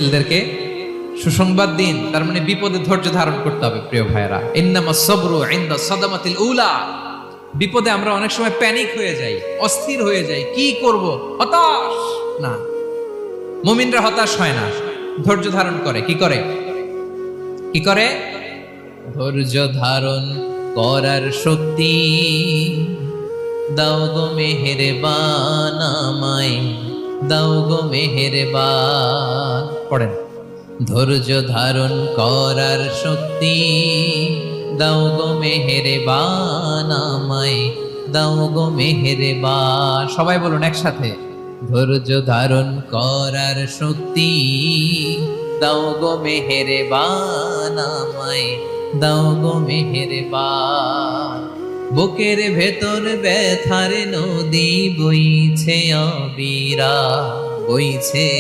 ছেলেদেরকে সুসংবাদ দিন, তার মানে বিপদে ধৈর্য ধারণ করতে হবে। প্রিয় ভাইয়েরা, ইন্নামাস সাবরু ইনদা সাদামাতিল উলা। বিপদে আমরা অনেক সময় প্যানিক হয়ে যাই, অস্থির হয়ে যাই, কি করব, হতাশ। না, মুমিনরা হতাশ হয় না, ধৈর্য ধারণ করে। কি করে? কি করে? ধৈর্য ধারণ করার শক্তি দাও গো মেহেরবান আমায়, দাও গো মেহেরবান। পড়েন, ধৈর্য ধারণ করার শক্তি দাও গো মেহেরবান আমায়, দাও গো মেহেরবান। সবাই বলুন একসাথে, ধৈর্য ধারণ করার শক্তি দাও গো মেহেরবান আমায়, দাও গো মেহেরবান। বুকের ভেতর ব্যথার নদী বইছে অবিরা, বইছে।